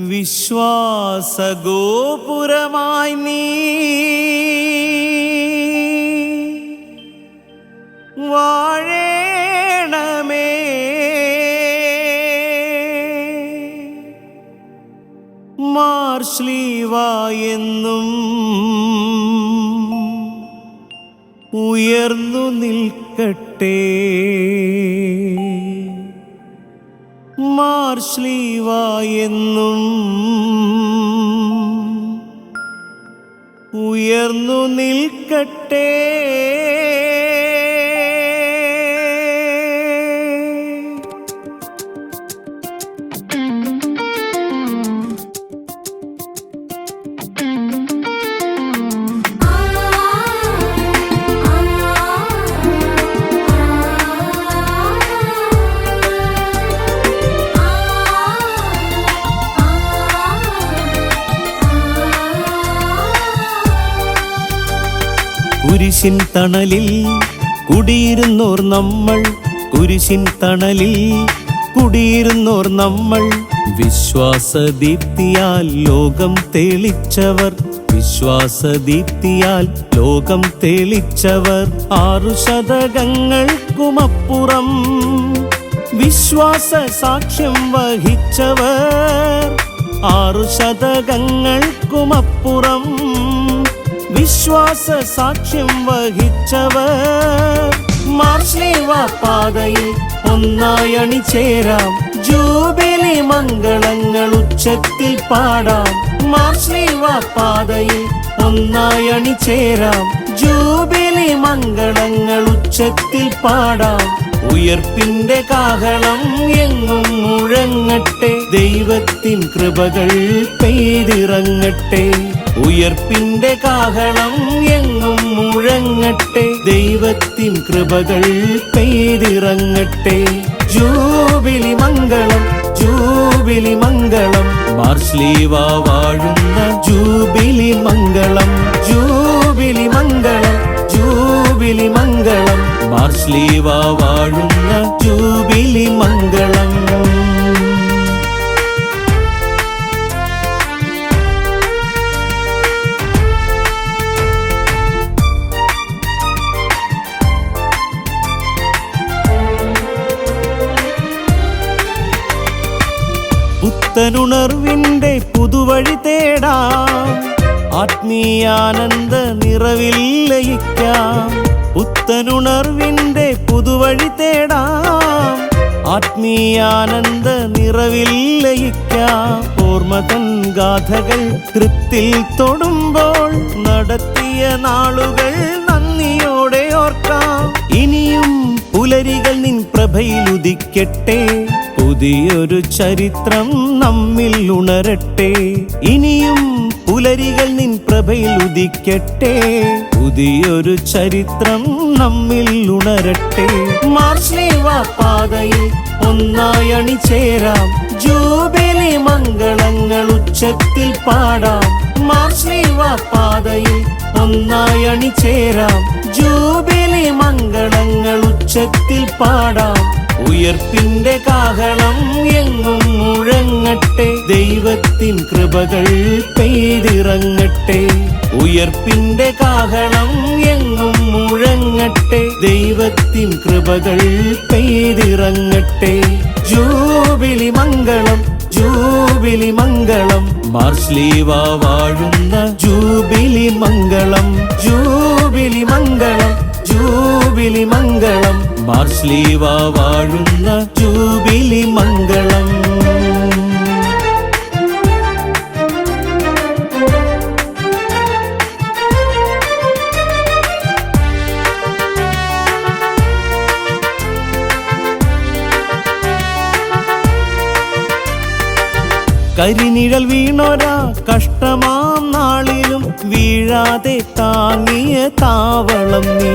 വിശ്വാസഗോപുരമായി നീ വാഴേണമേ. മാർശ്ലീവായെന്നും ഉയർന്നു നിൽക്കട്ടെ. മാർശ്ലീവായെന്നും ഉയർന്നു നിൽക്കട്ടെ. കുരിശിൻ തണലിൽ കുടിയിരുന്നോർ നമ്മൾ, കുരിശിൻ തണലിൽ കുടിയിരുന്നോർ നമ്മൾ. വിശ്വാസദീപ്തിയാൽ ലോകം തെളിച്ചവർ, വിശ്വാസദീപ്തിയാൽ ലോകം തെളിച്ചവർ. 6 ശതകങ്ങൾക്കുമപ്പുറം വിശ്വാസ സാക്ഷ്യം വഹിച്ചവർ. 6 ശതകങ്ങൾക്കുമപ്പുറം വിശ്വാസ സാക്ഷ്യം വഹിച്ചവർ. മാർശ്ലീവാ പാതയിൽ ഒന്നായി അണിചേരാം, ജൂബിലി മംഗളങ്ങൾ ഉച്ചത്തിൽ പാടാം. മാർശ്ലീവാ പാതയിൽ ഒന്നായി അണിചേരാം, ജൂബിലി മംഗളങ്ങൾ ഉച്ചത്തിൽ പാടാം. ഉയർപ്പിന്റെ കാഹളം എങ്ങും മുഴങ്ങട്ടെ, ദൈവത്തിൻ കൃപകൾ പെയ്തിറങ്ങട്ടെ. ഉയർപ്പിന്റെ കാഹളം എങ്ങും മുഴങ്ങട്ടെ, ദൈവത്തിൻ കൃപകൾ പെയ്തിറങ്ങട്ടെ. ജൂബിലി മംഗളം, ജൂബിലി മംഗളം, മാർശ്ലീവാ വാഴുന്ന ജൂബിലി മംഗളം. ജൂബിലി മംഗളം, ജൂബിലി മംഗളം, മാർശ്ലീവാ വാഴുന്ന ജൂബിലി മംഗളം. പുത്തനുണർവിന്റെ പുതുവഴി തേടാം, ആത്മീയാനന്ദ നിറവിൽ ലയിക്കാം. പുത്തനുണർവിന്റെ പുതുവഴി തേടാം, ആത്മീയാനന്ദ നിറവിൽ ലയിക്കാം. ഓർമ്മതൻ ഗാഥകൾ തൃപ്തിൽ തൊടുമ്പോൾ നടത്തിയ നാളുകൾ നന്ദിയോടെ ഓർക്കാം. ഇനിയും പുലരികൾ നിൻ പ്രഭയിൽ ഉദിക്കട്ടെ, പുതിയൊരു ചരിത്രം നമ്മിൽ ഉണരട്ടെ. ഇനിയും പുലരികൾ നിൻ പ്രഭയിൽ ഉദിക്കട്ടെ, പുതിയൊരു ചരിത്രം നമ്മിൽ ഉണരട്ടെ. മാർശ്ലീവാ പാതയിൽ ഒന്നായി അണിചേരാം, ജൂബിലി മംഗളങ്ങൾ ഉച്ചത്തിൽ പാടാം. മാർശ്ലീവാ പാതയിൽ ഒന്നായി അണിചേരാം, ജൂബിലി മംഗളങ്ങൾ ഉച്ചത്തിൽ പാടാം. ഉയർപ്പിന്റെ കാഹളം എങ്ങും മുഴങ്ങട്ടെ, ദൈവത്തിൻ കൃപകൾ പെയ്തിറങ്ങട്ടെ. ഉയർപ്പിന്റെ കാഹളം എങ്ങും മുഴങ്ങട്ടെ, ദൈവത്തിൻ കൃപകൾ പെയ്തിറങ്ങട്ടെ. ജൂബിലി മംഗളം, ജൂബിലി മംഗളം, മാർശ്ലീവാ വാഴുന്ന ജൂബിലി മംഗളം. ജൂബിലി മംഗളം, ജൂബിലി മംഗളം, മാർശ്ലീവാ വാഴുന്ന ജൂബിലി മംഗളം. കരിനിഴൽ വീണൊരാ കഷ്ടമാം നാളിലും വീഴാതെ താങ്ങിയ താവളം നീ.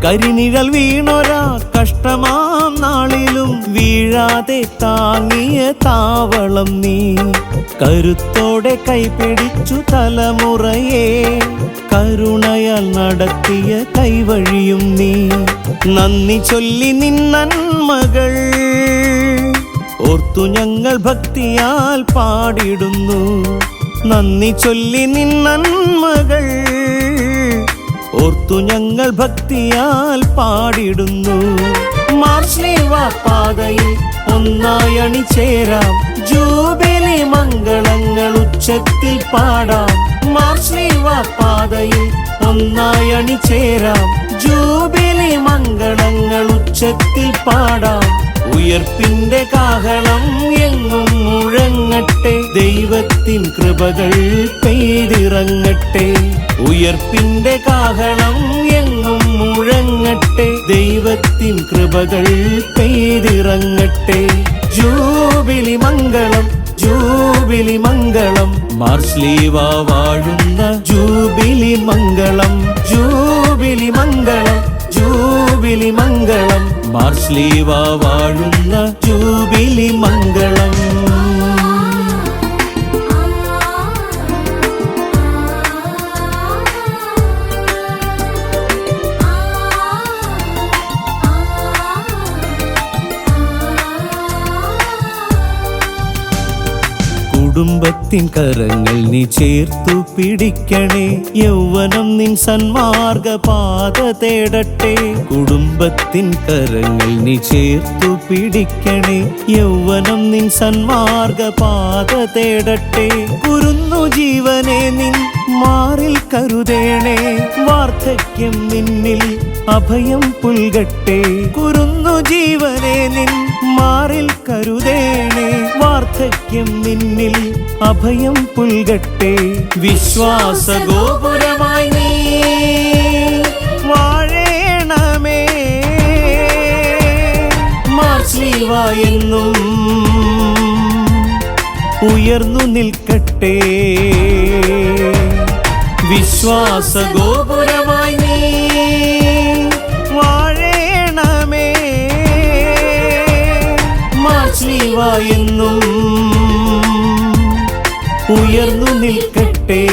കരിനിഴൽ വീണൊരാ കഷ്ടമാം നാളിലും വീഴാതെ താങ്ങിയ താവളം നീ. കരുത്തോടെ കൈപിടിച്ചു തലമുറയെ കരുണയാൽ നടത്തിയ കൈവഴിയും നീ. നന്ദി ചൊല്ലി നിൻ നന്മകൾ ഓർത്തു ഞങ്ങൾ ഭക്തിയാൽ പാടിടുന്നു. നന്ദി ചൊല്ലി നിൻ നന്മകൾ ഓർത്തു ഞങ്ങൾ ഭക്തിയാൽ പാടിടുന്നു. മാർശ്ലീവ പാതയിൽ ഒന്നായി അണിചേരാം, ജൂബിലി മംഗളങ്ങൾ ഉച്ചത്തിൽ പാടാം. മാർശ്ലീവ പാതയിൽ ഒന്നായി അണിചേരാം, ജൂബിലി മംഗളങ്ങൾ ഉച്ചത്തിൽ പാടാം. ഉയർപ്പിന്റെ കാഹളം എങ്ങും മുഴങ്ങട്ടെ, ദൈവത്തിൻ കൃപകൾ പെയ്തിറങ്ങട്ടെ. ഉയർപ്പിന്റെ കാഹളം എങ്ങും മുഴങ്ങട്ടെ, ദൈവത്തിൻ കൃപകൾ പെയ്തിറങ്ങട്ടെ. ജൂബിലി മംഗളം, ജൂബിലി മംഗളം, മാർശ്ലീവ വാഴുന്ന ജൂബിലി മംഗളം. ജൂബിലി മംഗളം, ജൂബിലി മംഗളം, മാർശ്ലീവ വാഴുന്ന ജൂബിലി മംഗളം. കുടുംബത്തിൻ കരങ്ങൾ നീ ചേർത്തു പിടിക്കണേ, യൗവനം നിൻ സന്മാർഗ പാത തേടട്ടെ. കുടുംബത്തിൻ കരങ്ങൾ നീ ചേർത്തു പിടിക്കണേ, യൗവനം നിൻ സന്മാർഗ പാത തേടട്ടെ. കുരുന്നു ജീവനെ നിൻ മാറിൽ കരുതേണേ, വാർദ്ധക്യം നിന്നിൽ അഭയം പുൽകട്ടെ. കുരുന്നു ജീവനെ നിൻ മാറിൽ കരുതേണേ, വാർദ്ധക്യം നിന്നിൽ അഭയം പുൽകട്ടെ. വിശ്വാസ ഗോപുരമായി നീ വാഴേണമേ, മാർശ്ലീവ എന്നും ഉയർന്നു നിൽക്കട്ടെ. വിശ്വാസ ഗോപുരമായി നീ വാഴേണമേ, മാർശ്ലീവ എന്നും ഉയർന്നു നിൽക്കട്ടെ.